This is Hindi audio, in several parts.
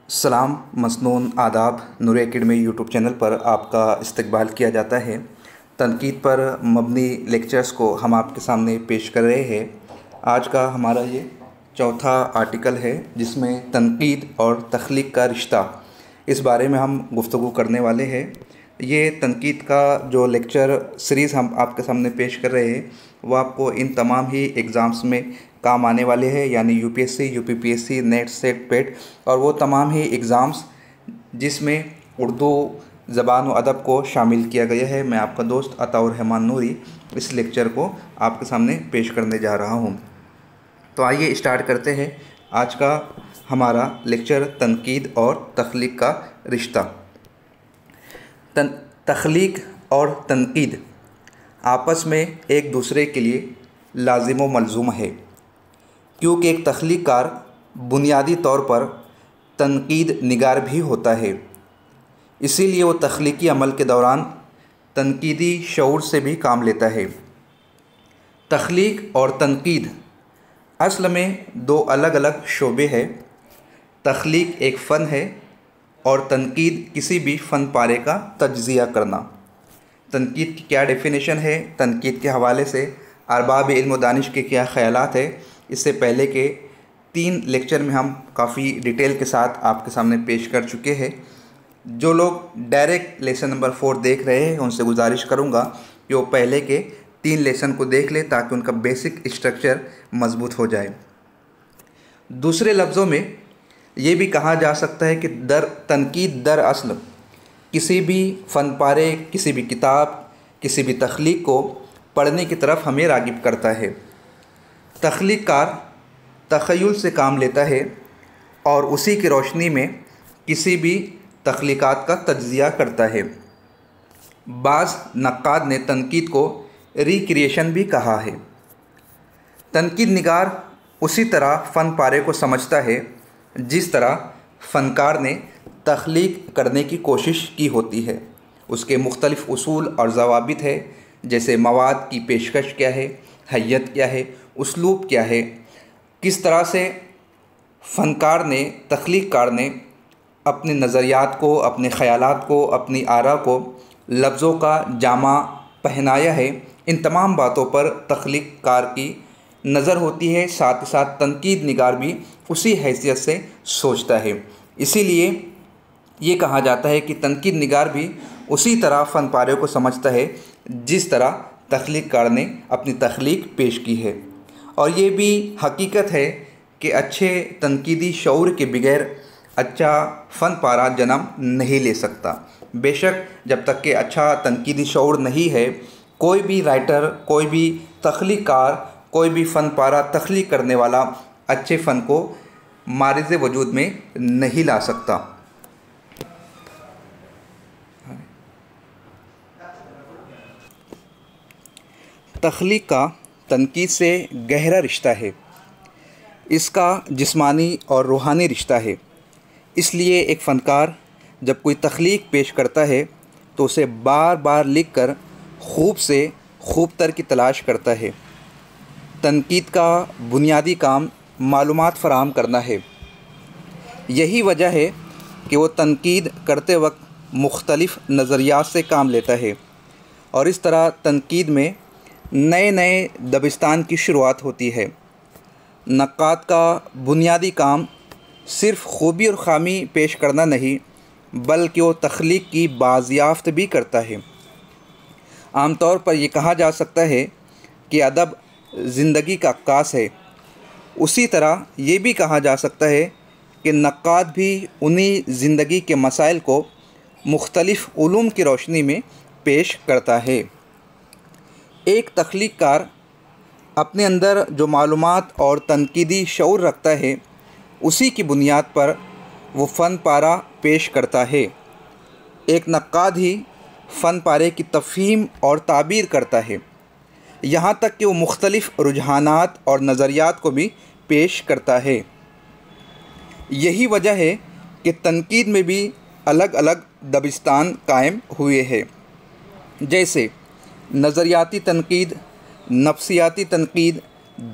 सलाम मसनून आदाब नूर एकेडमी यूट्यूब चैनल पर आपका इस्तकबाल किया जाता है। तनकीद पर मबनी लेक्चर्स को हम आपके सामने पेश कर रहे हैं। आज का हमारा ये चौथा आर्टिकल है जिसमें तनकीद और तख्लीक का रिश्ता, इस बारे में हम गुफ्तगू करने वाले हैं। ये तनकीद का जो लेक्चर सीरीज़ हम आपके सामने पेश कर रहे हैं वो आपको इन तमाम ही एग्ज़ाम्स में काम आने वाले हैं, यानी यूपीएससी, यूपीपीएससी, नेट, सेट, पेट और वो तमाम ही एग्ज़ाम्स जिसमें उर्दू ज़बान व अदब को शामिल किया गया है। मैं आपका दोस्त अताउर रहमान नूरी इस लेक्चर को आपके सामने पेश करने जा रहा हूँ। तो आइए स्टार्ट करते हैं आज का हमारा लेक्चर, तनकीद और तख्लीक का रिश्ता। तख्लीक और तनकीद आपस में एक दूसरे के लिए लाजिम व मलज़ूम है, क्योंकि एक तख्लीक़कार बुनियादी तौर पर तनकीद निगार भी होता है। इसीलिए वो तख्लीकी अमल के दौरान तनकीदी शऊर से भी काम लेता है। तख्लीक और तनकीद असल में दो अलग अलग शोबे हैं। तख्लीक एक फ़न है और तनकीद किसी भी फ़न पारे का तज्ज़िया करना। तनकीद की क्या डेफिनेशन है, तनकीद के हवाले से अरबाब इल्म व दानिश के क्या ख़यालात है, इससे पहले के 3 लेक्चर में हम काफ़ी डिटेल के साथ आपके सामने पेश कर चुके हैं। जो लोग डायरेक्ट लेसन नंबर 4 देख रहे हैं उनसे गुजारिश करूंगा कि वो पहले के 3 लेसन को देख लें ताकि उनका बेसिक स्ट्रक्चर मजबूत हो जाए। दूसरे लफ्ज़ों में ये भी कहा जा सकता है कि तनकीद दर असल किसी भी फ़न पारे, किसी भी किताब, किसी भी तख्लीक को पढ़ने की तरफ हमें रागिब करता है। तख्लीक़कार तख़य्युल से काम लेता है और उसी की रोशनी में किसी भी तख्लीक़ात का तज्ज़िया करता है। बाज़ नक्काद ने तनकीद को रिक्रिएशन भी कहा है। तनकीद निगार उसी तरह फ़न पारे को समझता है जिस तरह फ़नकार ने तख्लीक करने की कोशिश की होती है। उसके मुख्तलिफ़ उसूल और ज़वाबित है, जैसे मवाद की पेशकश क्या है, हैयत क्या है, उसलूब क्या है, किस तरह से फ़नकार ने, तख्लीक़कार ने अपने नज़रियात को, अपने ख़यालात को, अपनी आरा को लफ्ज़ों का जामा पहनाया है। इन तमाम बातों पर तख्लीक़कार की नज़र होती है। साथ ही साथ तनकीद निगार भी उसी हैसियत से सोचता है। इसीलिए ये कहा जाता है कि तनकीद निगार भी उसी तरह फ़न पारे को समझता है जिस तरह तख्लीक़कार ने अपनी तख्लीक पेश की है। और ये भी हकीकत है कि अच्छे तनकीदी शऊर के बगैर अच्छा फ़न पारा जन्म नहीं ले सकता। बेशक जब तक कि अच्छा तनकीदी शऊर नहीं है, कोई भी राइटर, कोई भी तख्लीक़कार, कोई भी फ़न पारा तख्लीक करने वाला अच्छे फ़न को मारिज़ वजूद में नहीं ला सकता। तख्लीक का तनकीद से गहरा रिश्ता है। इसका जिस्मानी और रूहानी रिश्ता है। इसलिए एक फ़नकार जब कोई तख्लीक पेश करता है तो उसे बार बार लिख कर खूब से खूब तर की तलाश करता है। तनकीद का बुनियादी काम मालूमात फ़राहम करना है। यही वजह है कि वो तनकीद करते वक्त मुख्तलिफ़ नज़रियात से काम लेता है और इस तरह तनकीद में नए नए दबिस्तान की शुरुआत होती है। नक्काद का बुनियादी काम सिर्फ़ खूबी और ख़ामी पेश करना नहीं, बल्कि वो तख्लीक की बाज़याफ़्त भी करता है। आमतौर पर यह कहा जा सकता है कि अदब ज़िंदगी का अक्कास है। उसी तरह ये भी कहा जा सकता है कि नक्काद भी उन्हीं ज़िंदगी के मसाइल को मुख्तलिफ़ उलूम की रोशनी में पेश करता है। एक तख्लीक़कार अपने अंदर जो मालूमात और तनकीदी शऊर रखता है, उसी की बुनियाद पर वो फ़न पारा पेश करता है। एक नक्काद ही फ़न पारे की तफ़हीम और ताबीर करता है, यहाँ तक कि वो मुख्तलिफ़ रुझानात और नज़रियात को भी पेश करता है। यही वजह है कि तनकीद में भी अलग अलग दबिस्तान कायम हुए हैं, जैसे नज़रियाती तनकीद, नफ्सियाती तनकीद,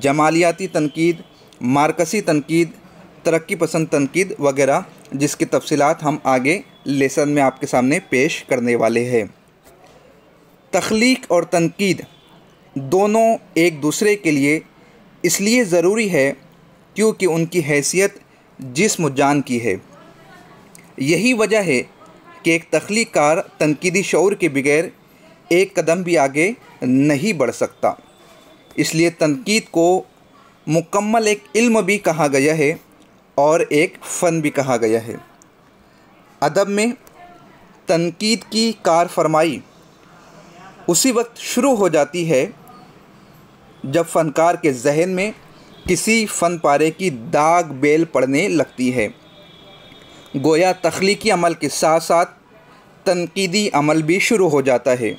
जमालियाती तनकीद, मार्कसी तनकीद, तरक्की पसंद तनकीद वगैरह, जिसकी तफसीलात हम आगे लेसन में आपके सामने पेश करने वाले हैं। तख्लीक और तनकीद दोनों एक दूसरे के लिए इसलिए ज़रूरी है क्योंकि उनकी हैसियत जिस्म जान की है। यही वजह है कि एक तख्लीकार तनकीदी शऊर के बगैर एक कदम भी आगे नहीं बढ़ सकता। इसलिए तनकीद को मुकम्मल एक इल्म भी कहा गया है और एक फ़न भी कहा गया है। अदब में तनकीद की कार फरमाई उसी वक्त शुरू हो जाती है जब फ़नकार के जहन में किसी फ़न पारे की दाग बेल पड़ने लगती है। गोया तख्लीकी अमल के साथ साथ तनकीदी अमल भी शुरू हो जाता है।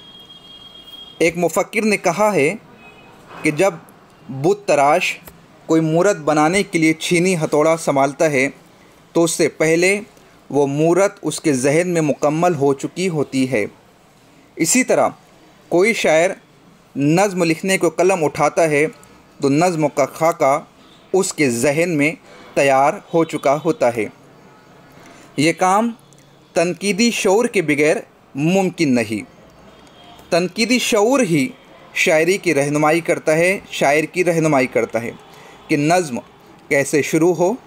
एक मुफ़क्किर ने कहा है कि जब बुत तराश कोई मूरत बनाने के लिए छीनी हथौड़ा संभालता है तो उससे पहले वो मूरत उसके जहन में मुकम्मल हो चुकी होती है। इसी तरह कोई शायर नज़्म लिखने को कलम उठाता है तो नज़्म का खाका उसके जहन में तैयार हो चुका होता है। ये काम तनकीदी शऊर के बगैर मुमकिन नहीं। तनकीदी शऊर ही शायरी की रहनुमाई करता है, शायर की रहनुमाई करता है कि नज़्म कैसे शुरू हो,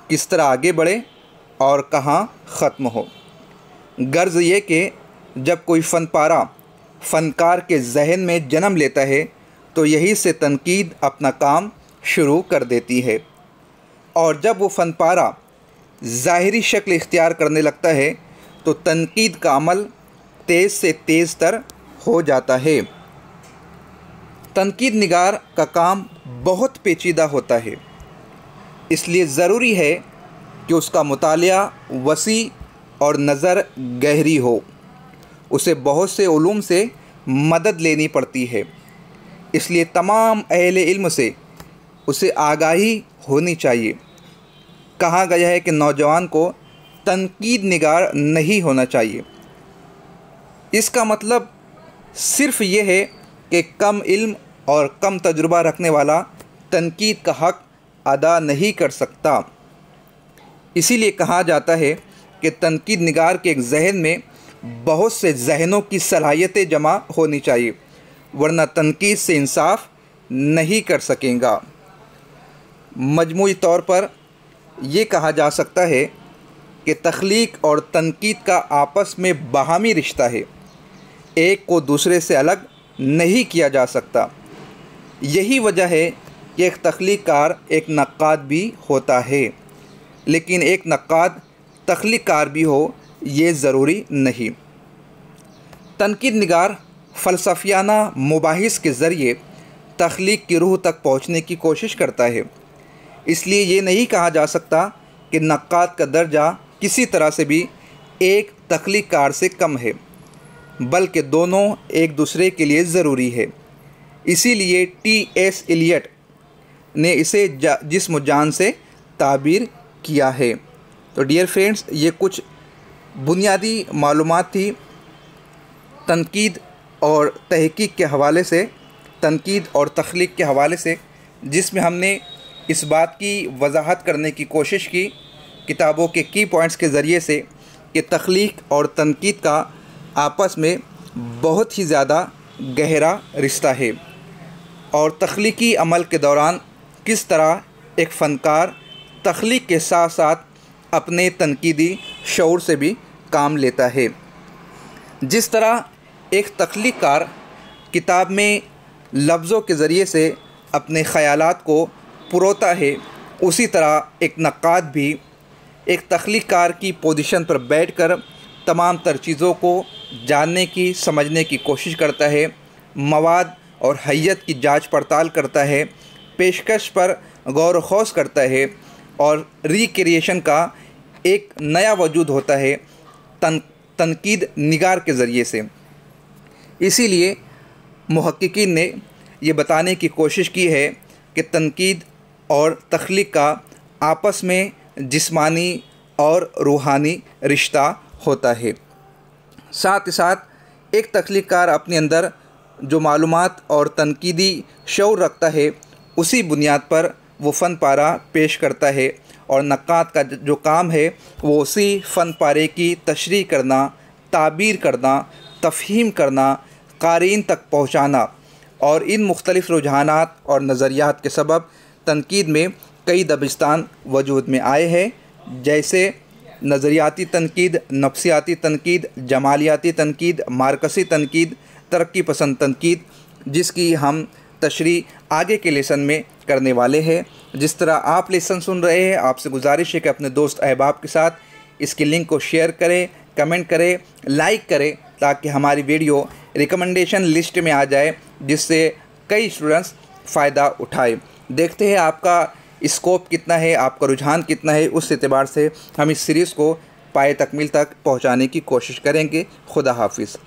किस तरह आगे बढ़े और कहाँ ख़त्म हो। गर्ज़ ये कि जब कोई फ़न पारा फ़नकार के जहन में जन्म लेता है तो यही से तनकीद अपना काम शुरू कर देती है, और जब वो फ़न पारा ज़ाहिरी शक्ल इख्तियार करने लगता है तो तनकीद का अमल तेज़ से तेज़ तर हो जाता है। तनकीद निगार का काम बहुत पेचीदा होता है, इसलिए ज़रूरी है कि उसका मुतालिया वसी और नज़र गहरी हो। उसे बहुत से उलूम से मदद लेनी पड़ती है, इसलिए तमाम अहले इल्म से उसे आगाही होनी चाहिए। कहा गया है कि नौजवान को तनकीद निगार नहीं होना चाहिए। इसका मतलब सिर्फ़ ये है कि कम इल्म और कम तजुर्बा रखने वाला तनकीद का हक़ अदा नहीं कर सकता। इसीलिए कहा जाता है कि तनकीद निगार के एक जहन में बहुत से जहनों की सलाहियतें जमा होनी चाहिए, वरना तनकीद से इंसाफ नहीं कर सकेगा। मजमूई तौर पर यह कहा जा सकता है कि तख्लीक और तनकीद का आपस में बाहमी रिश्ता है, एक को दूसरे से अलग नहीं किया जा सकता। यही वजह है कि एक तख्लीकार एक नक्काद भी होता है, लेकिन एक नक्काद तख्लीकार भी हो ये ज़रूरी नहीं। तनकीद निगार फ़लसफ़ियाना मुबाहिस के ज़रिए तख्लीक की रूह तक पहुँचने की कोशिश करता है। इसलिए ये नहीं कहा जा सकता कि नक्काद का दर्जा किसी तरह से भी एक तख्लीकार से कम है, बल्कि दोनों एक दूसरे के लिए ज़रूरी है। इसीलिए T.S. एलियट ने इसे जिस्म जान से ताबीर किया है। तो डियर फ्रेंड्स, ये कुछ बुनियादी मालूमात थी तनकीद और तहकीक के हवाले से, तनकीद और तख्लीक के हवाले से, जिसमें हमने इस बात की वजाहत करने की कोशिश की किताबों के की पॉइंट्स के ज़रिए से कि तख्लीक और तनकीद का आपस में बहुत ही ज़्यादा गहरा रिश्ता है, और तख्लीकी अमल के दौरान किस तरह एक फ़नकार तख्लीक के साथ साथ अपने तनकीदी शऊर से भी काम लेता है। जिस तरह एक तख्लीकार किताब में लफ्ज़ों के ज़रिए से अपने ख़यालात को पुरोता है, उसी तरह एक नक्काद भी एक तख्लीकार की पोजीशन पर बैठकर तमाम तर चीज़ों को जानने की, समझने की कोशिश करता है, मवाद और हैयत की जांच पड़ताल करता है, पेशकश पर गौर व खौस करता है, और रिक्रिएशन का एक नया वजूद होता है तनकीद निगार के ज़रिए से। इसीलिए मुहक्किकीन ने ये बताने की कोशिश की है कि तनकीद और तख्लीक का आपस में जिस्मानी और रूहानी रिश्ता होता है। साथ ही साथ एक तख्लीकार अपने अंदर जो मालूमात और तनकीदी शऊर रखता है, उसी बुनियाद पर वो फ़न पारा पेश करता है और नक्काद का जो काम है वो उसी फ़न पारे की तशरीह करना, ताबीर करना, तफ़हीम करना, क़ारीन तक पहुँचाना। और इन मुख्तलिफ़ रुझानात और नज़रियात के सबब तनकीद में कई दबिस्तान वजूद में आए हैं, जैसे नज़रियाती तनकीद, नफ्सियाती तनकीद, जमालियाती तनकीद, मार्कसी तनकीद, तरक्की पसंद तनकीद, जिसकी हम तशरीह आगे के लेसन में करने वाले हैं। जिस तरह आप लेसन सुन रहे हैं, आपसे गुजारिश है कि अपने दोस्त अहबाब के साथ इसकी लिंक को शेयर करें, कमेंट करें, लाइक करें, ताकि हमारी वीडियो रिकमेंडेशन लिस्ट में आ जाए, जिससे कई स्टूडेंट्स फ़ायदा उठाए। देखते हैं आपका स्कोप कितना है, आपका रुझान कितना है। उस एतबार से हम इस सीरीज़ को पाए तकमील तक पहुँचाने की कोशिश करेंगे। खुदा हाफिज़।